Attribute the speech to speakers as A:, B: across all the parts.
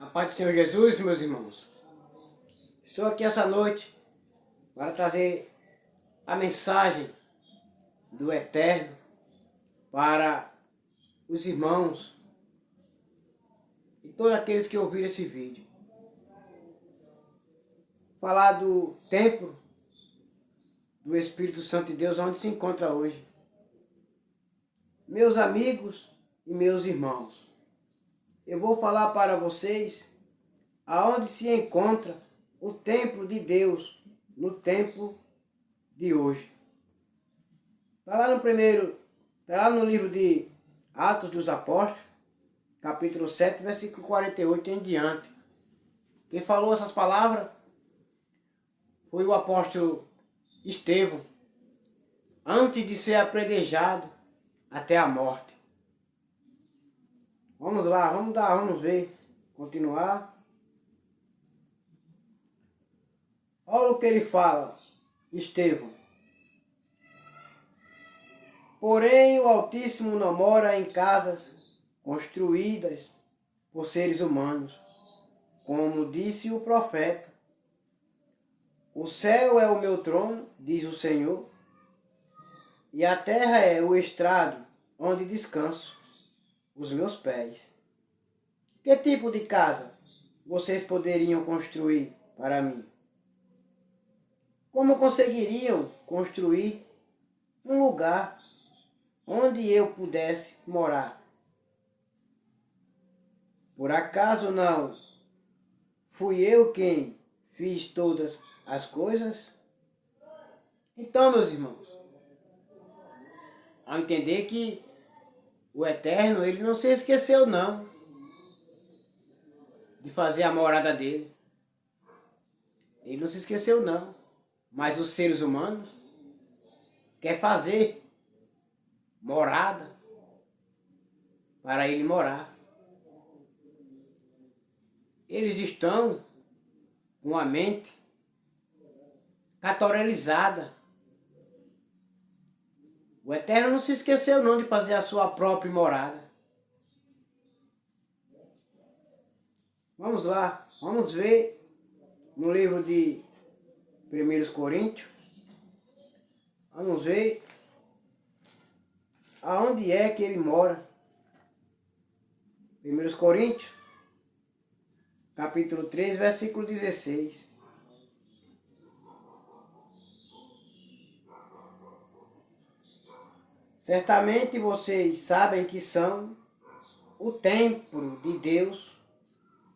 A: A paz do Senhor Jesus, meus irmãos. Estou aqui essa noite para trazer a mensagem do Eterno para os irmãos e todos aqueles que ouviram esse vídeo. Falar do templo do Espírito Santo de Deus, onde se encontra hoje. Meus amigos e meus irmãos, eu vou falar para vocês aonde se encontra o templo de Deus no tempo de hoje. Está lá no livro de Atos dos Apóstolos, capítulo 7, versículo 48 em diante. Quem falou essas palavras foi o apóstolo Estevão, antes de ser apedrejado até a morte. Vamos lá, vamos ver, continuar. Olha o que ele fala, Estevão. Porém, o Altíssimo não mora em casas construídas por seres humanos, como disse o profeta. O céu é o meu trono, diz o Senhor, e a terra é o estrado onde descanso os meus pés. Que tipo de casa vocês poderiam construir para mim? Como conseguiriam construir um lugar onde eu pudesse morar? Por acaso não fui eu quem fiz todas as coisas? Então, meus irmãos, ao entender que o Eterno, ele não se esqueceu não de fazer a morada dele. Ele não se esqueceu não. Mas os seres humanos querem fazer morada para ele morar. Eles estão com a mente catorelizada. O Eterno não se esqueceu não de fazer a sua própria morada. Vamos lá, vamos ver no livro de 1 Coríntios. Vamos ver aonde é que ele mora. 1 Coríntios, capítulo 3, versículo 16. Certamente vocês sabem que são o templo de Deus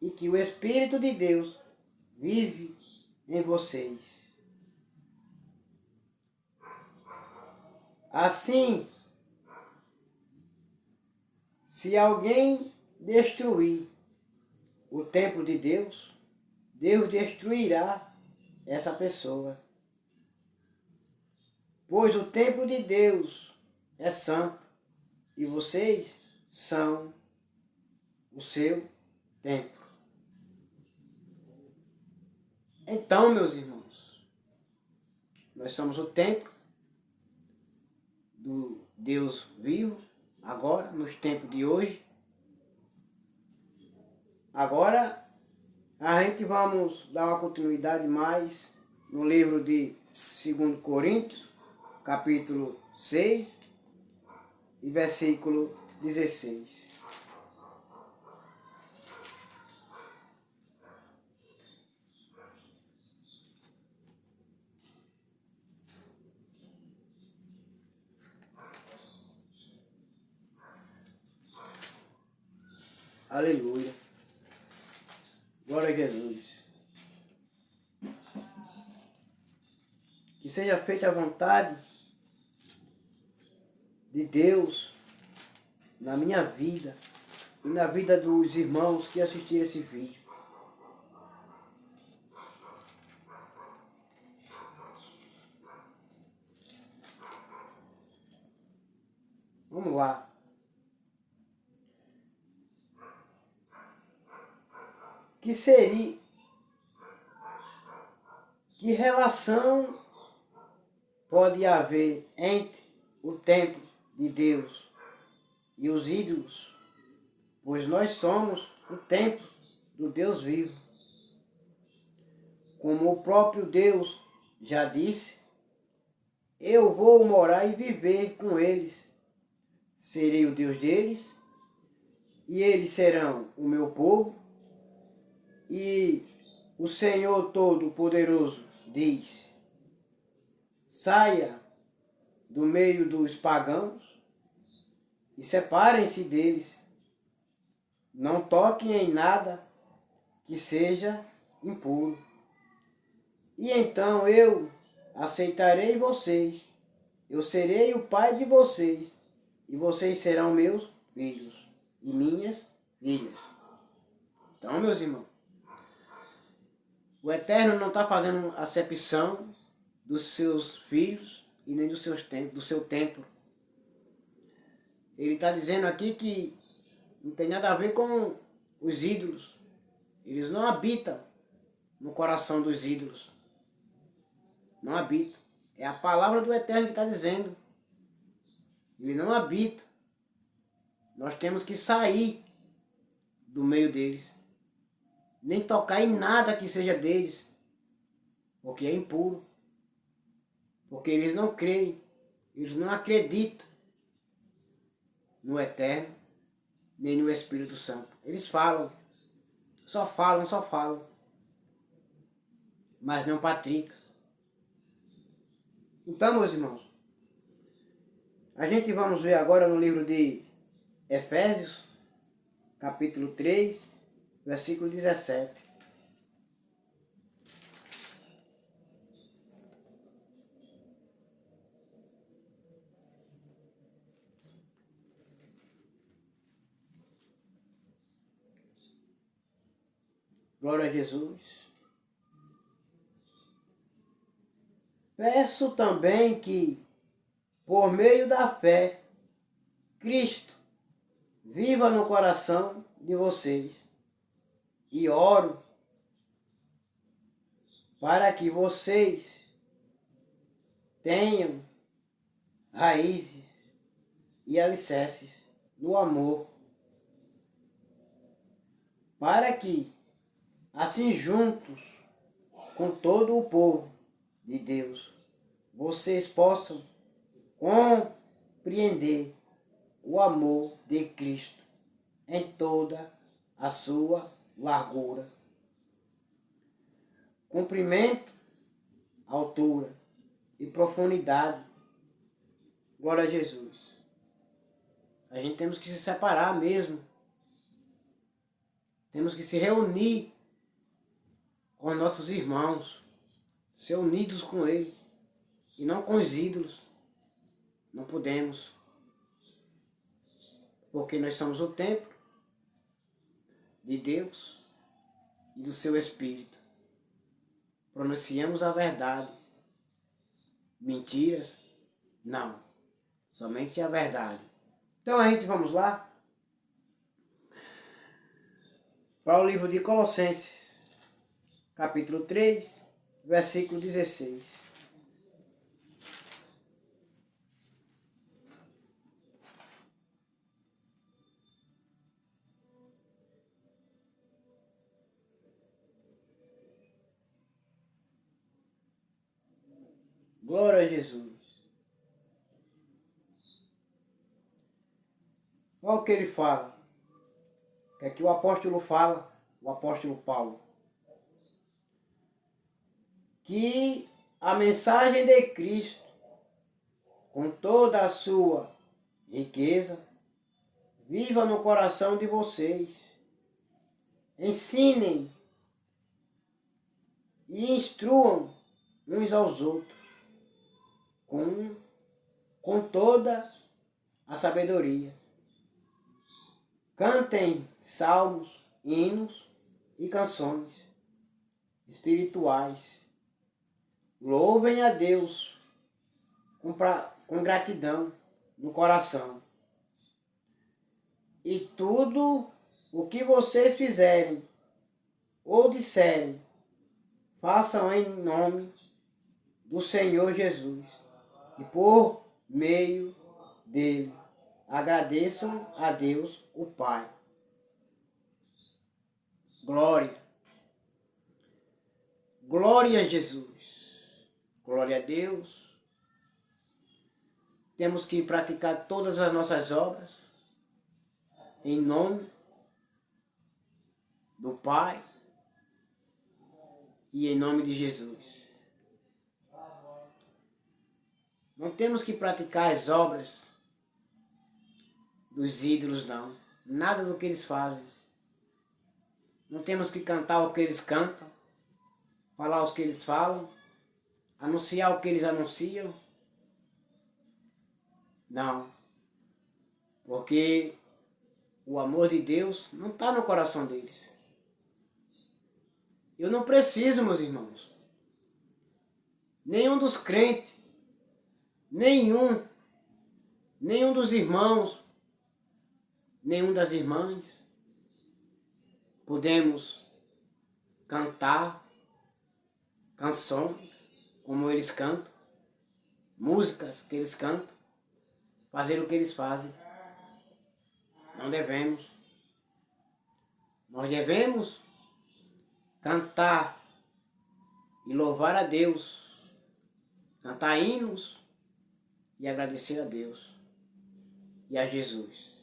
A: e que o Espírito de Deus vive em vocês. Assim, se alguém destruir o templo de Deus, Deus destruirá essa pessoa. Pois o templo de Deus é santo e vocês são o seu templo. Então, meus irmãos, nós somos o templo do Deus vivo, agora, nos tempos de hoje. Agora, a gente vamos dar uma continuidade mais no livro de 2 Coríntios, capítulo 6 e versículo 16. Aleluia. Glória a Jesus. Que seja feita a vontade de Deus na minha vida e na vida dos irmãos que assistiram esse vídeo. Vamos lá. Que relação pode haver entre o templo de Deus e os ídolos? Pois nós somos o templo do Deus vivo. Como o próprio Deus já disse, eu vou morar e viver com eles. Serei o Deus deles, e eles serão o meu povo. E o Senhor Todo-Poderoso diz: saia do meio dos pagãos e separem-se deles. Não toquem em nada que seja impuro. E então eu aceitarei vocês. Eu serei o pai de vocês, e vocês serão meus filhos e minhas filhas. Então, meus irmãos, o Eterno não está fazendo acepção dos seus filhos e nem do seu templo. Ele está dizendo aqui que não tem nada a ver com os ídolos. Eles não habitam no coração dos ídolos. Não habitam. É a palavra do Eterno que está dizendo. Ele não habita. Nós temos que sair do meio deles. Nem tocar em nada que seja deles. Porque é impuro. Porque eles não creem. Eles não acreditam no Eterno, nem no Espírito Santo. Eles falam. Só falam. Mas não praticam. Então, meus irmãos, a gente vamos ver agora no livro de Efésios, capítulo 3, versículo 17. Glória a Jesus. Peço também que, por meio da fé, Cristo viva no coração de vocês, e oro para que vocês tenham raízes e alicerces no amor, para que, assim juntos com todo o povo de Deus, vocês possam compreender o amor de Cristo em toda a sua largura, comprimento, altura e profundidade. Glória a Jesus. A gente temos que se separar mesmo. Temos que se reunir com nossos irmãos, ser unidos com ele e não com os ídolos. Não podemos, porque nós somos o templo de Deus e do seu Espírito. Pronunciamos a verdade. Mentiras? Não. Somente a verdade. Então a gente vamos lá para o livro de Colossenses, capítulo 3, versículo 16. Glória a Jesus. Olha o que ele fala. O que é que o apóstolo fala? O apóstolo Paulo. Que a mensagem de Cristo, com toda a sua riqueza, viva no coração de vocês. Ensinem e instruam uns aos outros com toda a sabedoria. Cantem salmos, hinos e canções espirituais. Louvem a Deus com gratidão no coração. E tudo o que vocês fizerem ou disserem, façam em nome do Senhor Jesus. E por meio dele, agradeçam a Deus, o Pai. Glória. Glória a Jesus. Glória a Deus. Temos que praticar todas as nossas obras em nome do Pai e em nome de Jesus. Não temos que praticar as obras dos ídolos, não. Nada do que eles fazem. Não temos que cantar o que eles cantam, falar o que eles falam, anunciar o que eles anunciam. Não. Porque o amor de Deus não está no coração deles. Eu não preciso, meus irmãos. Nenhum dos crentes, nenhum dos irmãos, nenhum das irmãs, podemos cantar canções como eles cantam, músicas que eles cantam, fazer o que eles fazem. Não devemos. Nós devemos cantar e louvar a Deus, cantar hinos e agradecer a Deus e a Jesus.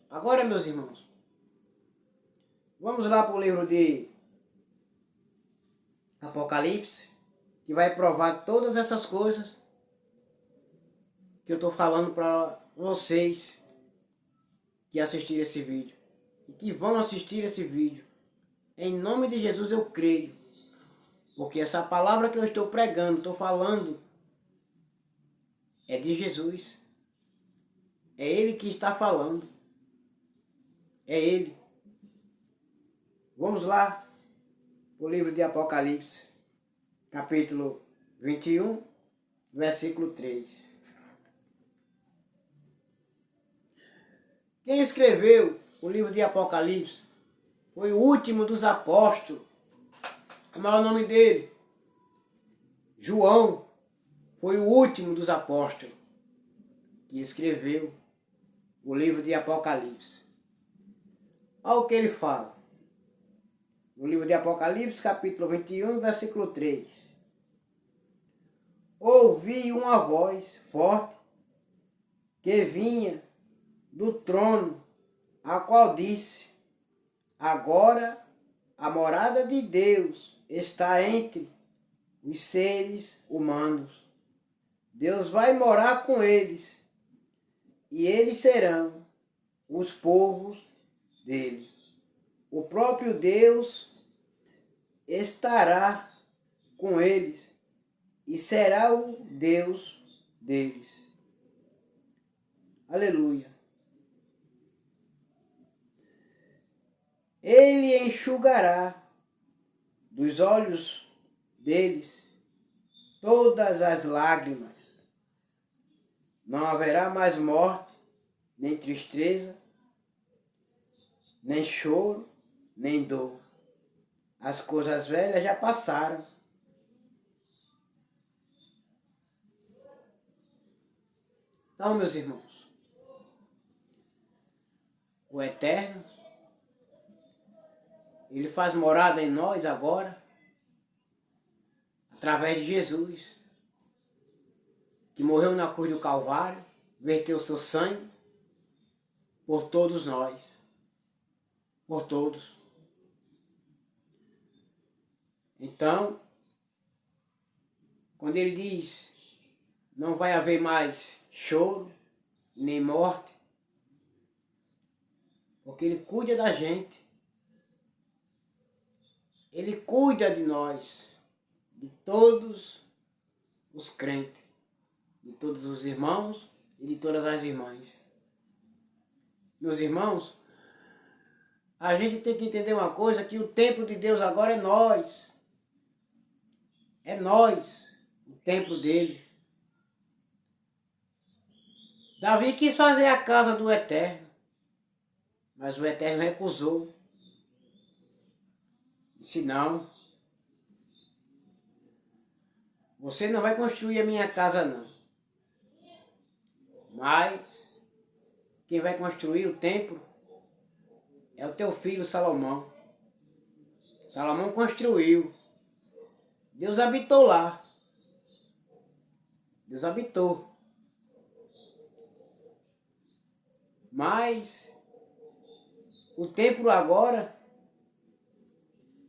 A: Agora, meus irmãos, vamos lá para o livro de Apocalipse, que vai provar todas essas coisas que eu estou falando para vocês que assistiram esse vídeo e que vão assistir esse vídeo. Em nome de Jesus eu creio, porque essa palavra que eu estou pregando, estou falando, é de Jesus. É Ele que está falando. É Ele. Vamos lá, o livro de Apocalipse, capítulo 21, versículo 3. Quem escreveu o livro de Apocalipse foi o último dos apóstolos. Como é o nome dele? João foi o último dos apóstolos que escreveu o livro de Apocalipse. Olha o que ele fala. No livro de Apocalipse, capítulo 21, versículo 3. Ouvi uma voz forte que vinha do trono, a qual disse: agora a morada de Deus está entre os seres humanos. Deus vai morar com eles, e eles serão os povos dele. O próprio Deus estará com eles e será o Deus deles. Aleluia. Ele enxugará dos olhos deles todas as lágrimas. Não haverá mais morte, nem tristeza, nem choro, nem dor. As coisas velhas já passaram. Então, meus irmãos, o Eterno, Ele faz morada em nós agora, através de Jesus, que morreu na cruz do Calvário, verteu seu sangue por todos nós, por todos. Então, quando ele diz, não vai haver mais choro, nem morte, porque ele cuida da gente, ele cuida de nós, de todos os crentes, de todos os irmãos e de todas as irmãs. Meus irmãos, a gente tem que entender uma coisa, que o templo de Deus agora é nós. É nós, o templo dele. Davi quis fazer a casa do Eterno, mas o Eterno recusou. Disse: não, você não vai construir a minha casa, não. Mas quem vai construir o templo é o teu filho Salomão. Salomão construiu. Deus habitou lá. Deus habitou. Mas o templo agora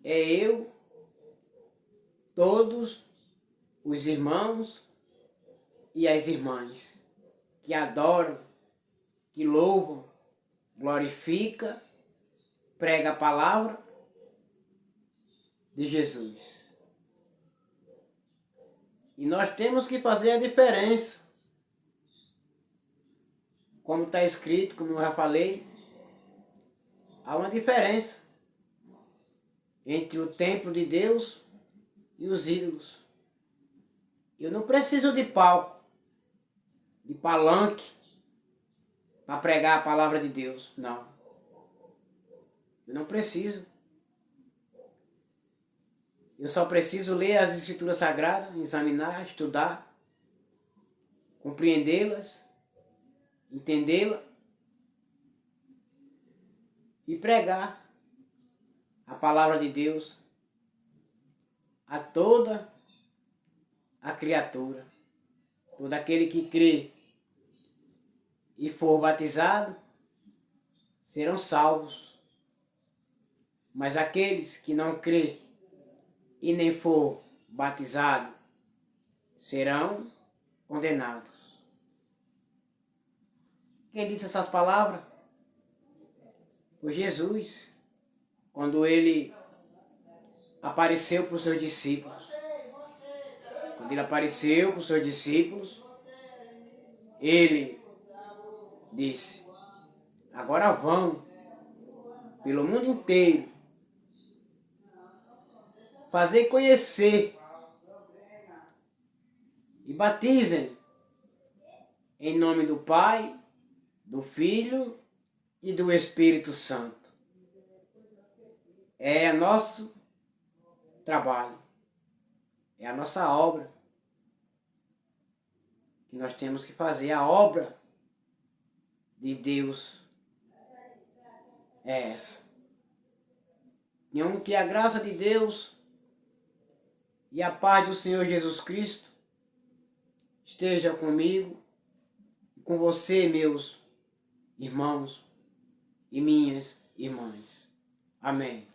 A: é eu, todos os irmãos e as irmãs que adoram, que louvam, glorificam, pregam a palavra de Jesus. E nós temos que fazer a diferença. Como está escrito, como eu já falei, há uma diferença entre o templo de Deus e os ídolos. Eu não preciso de palco, de palanque, para pregar a palavra de Deus. Não. Eu não preciso. Eu só preciso ler as Escrituras Sagradas, examinar, estudar, compreendê-las, entendê-las e pregar a palavra de Deus a toda a criatura. Todo aquele que crê e for batizado serão salvos. Mas aqueles que não crê e nem for batizado serão condenados. Quem disse essas palavras? Foi Jesus, quando ele apareceu para os seus discípulos. Quando ele apareceu para os seus discípulos, ele disse: agora vão pelo mundo inteiro fazer conhecer e batizem em nome do Pai, do Filho e do Espírito Santo. É nosso trabalho, é a nossa obra que nós temos que fazer. A obra de Deus é essa. Que a graça de Deus e a paz do Senhor Jesus Cristo esteja comigo e com você, meus irmãos e minhas irmãs. Amém.